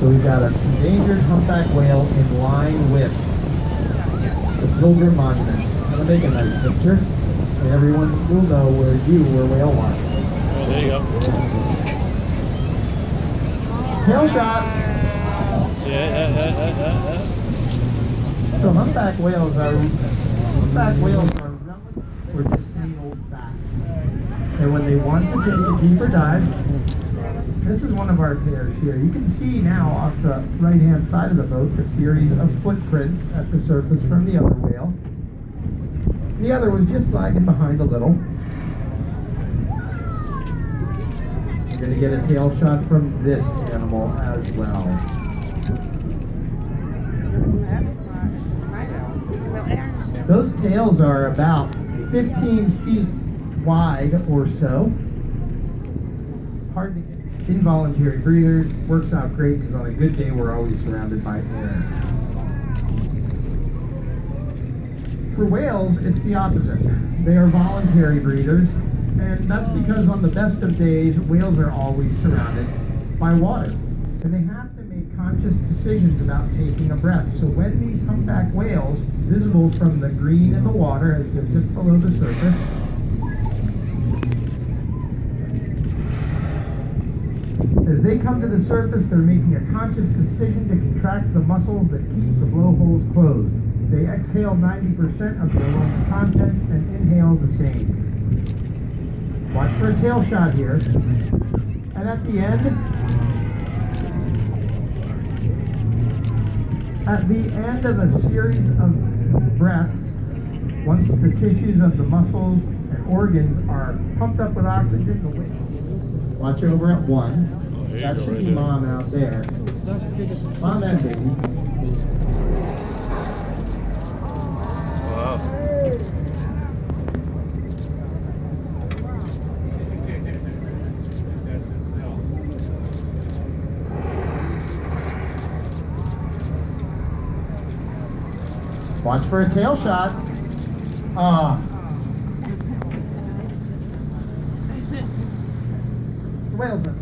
So we've got an endangered humpback whale in line with the Pilgrim Monument. I'm going to make a nice picture, and everyone will know where you were whale watching. Oh, there you go. Tail shot! Yeah. So humpback whales are relatively or just plain old fat. And when they want to take a deeper dive, this is one of our pairs here. You can see now off the right-hand side of the boat the series of footprints at the surface from the other whale. The other was just lagging behind a little. You're going to get a tail shot from this animal as well. Those tails are about 15 feet wide or so. Hard to get. Involuntary breathers. Works out great because on a good day we're always surrounded by air. For whales, it's the opposite. They are voluntary breathers, and that's because on the best of days, whales are always surrounded by water. And they have to make conscious decisions about taking a breath. So when these humpback whales, visible from the green in the water as they're just below the surface, as they come to the surface, they're making a conscious decision to contract the muscles that keep the blowholes closed. They exhale 90% of their lungs' contents and inhale the same. Watch for a tail shot here. And at the end of a series of breaths, once the tissues of the muscles and organs are pumped up with oxygen, the whale. Watch over at 1. That should be mom out there. Mom and baby. Wow. Watch for a tail shot. The whales are.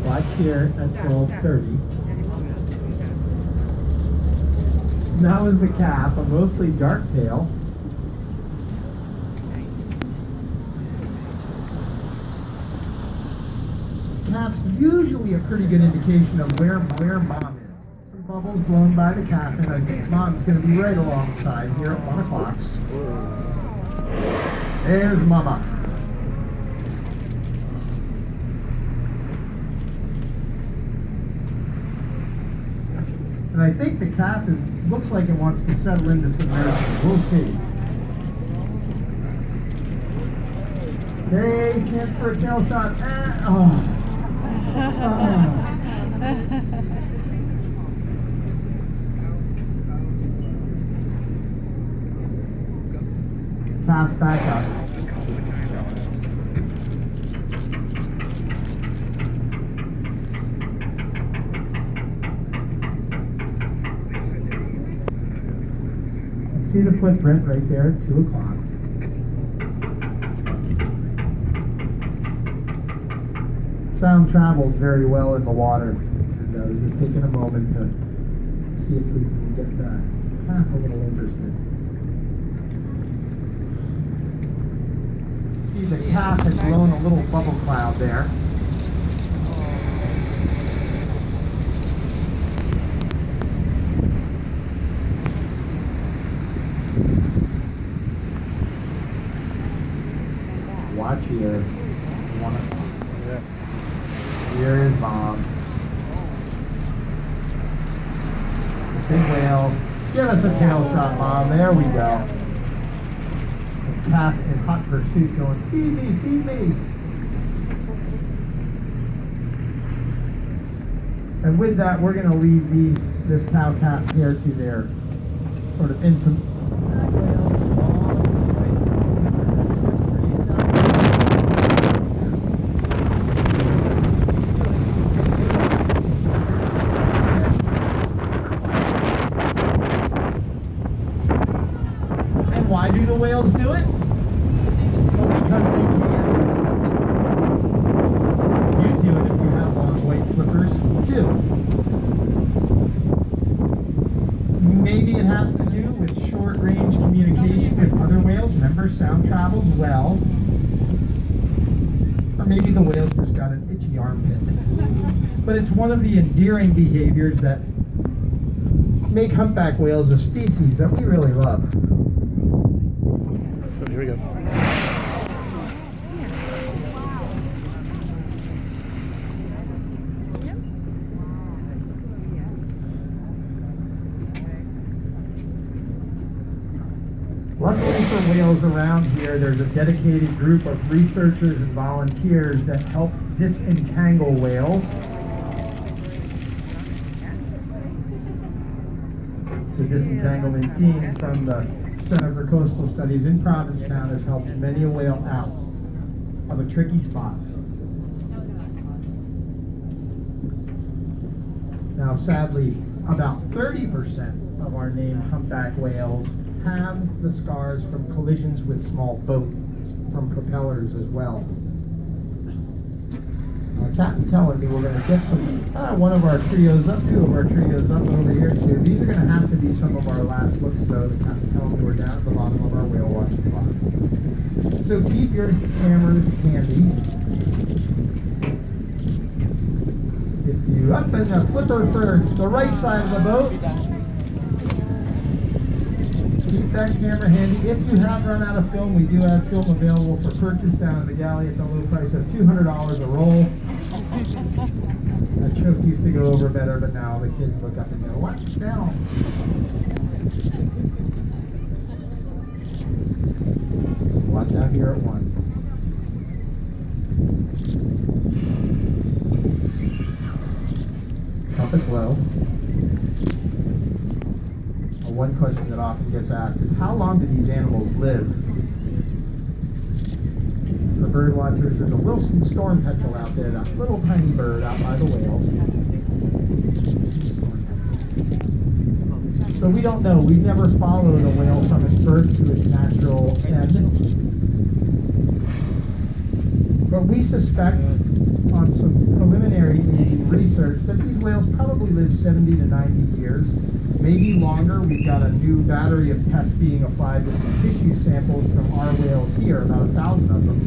Watch here at 12:30. Now is the calf, a mostly dark tail. Calf's usually a pretty good indication of where mom is. Some bubbles blown by the calf, and I think mom's going to be right alongside here at 1 o'clock. There's mama. And I think the calf looks like it wants to settle into submersion. We'll see. Okay, chance for a tail shot. Calf's back up. See the footprint right there at 2 o'clock. Sound travels very well in the water. And we're just taking a moment to see if we can get the calf a little interested. See the calf has blown a little bubble cloud there. Watch here. 1 o'clock. Yeah. Here is mom. The big whale. Give us a tail shot, mom. There we go. The calf in hot pursuit going, feed me, feed me. And with that, we're going to leave this cow-calf pair to their sort of infant. Why do the whales do it? Well, because they can. white flippers too. Maybe it has to do with short-range communication with other whales. Remember, sound travels well. Or maybe the whale's just got an itchy armpit. But it's one of the endearing behaviors that make humpback whales a species that we really love. So here we go. Luckily for whales around here, there's a dedicated group of researchers and volunteers that help disentangle whales. The disentanglement team from the Center for Coastal Studies in Provincetown has helped many a whale out of a tricky spot. Now, sadly, about 30% of our named humpback whales have the scars from collisions with small boats, from propellers as well. Captain telling me we're going to get one of our trios up, two of our trios up over here too. These are going to have to be some of our last looks though. The captain telling me we're down at the bottom of our whale watching clock. So keep your cameras handy. If you up in the flipper for the right side of the boat, keep that camera handy. If you have run out of film, we do have film available for purchase down at the galley at the low price of $200 a roll. That choke used to go over better, but now the kids look up and go, "Watch down." Watch out here at one. Trumpet low. One question that often gets asked is, how long do these animals live? For bird watchers, there's a Wilson storm petrel out there, that little tiny bird out by the whales. So we don't know. We've never followed a whale from its birth to its natural end. But we suspect, on some preliminary research, that these whales probably live 70 to 90 years. Maybe longer. We've got a new battery of tests being applied to some tissue samples from our whales here, about 1,000 of them,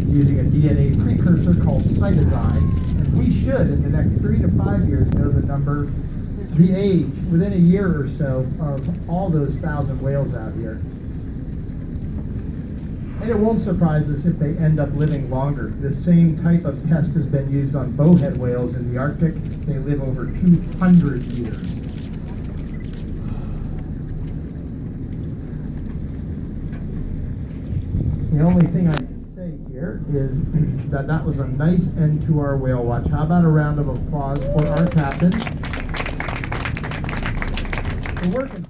using a DNA precursor called cytosine. And we should, in the next 3 to 5 years, know the age, within a year or so, of all those 1,000 whales out here. And it won't surprise us if they end up living longer. The same type of test has been used on bowhead whales in the Arctic. They live over 200 years. The only thing I can say here is that was a nice end to our whale watch. How about a round of applause for our captain? We're working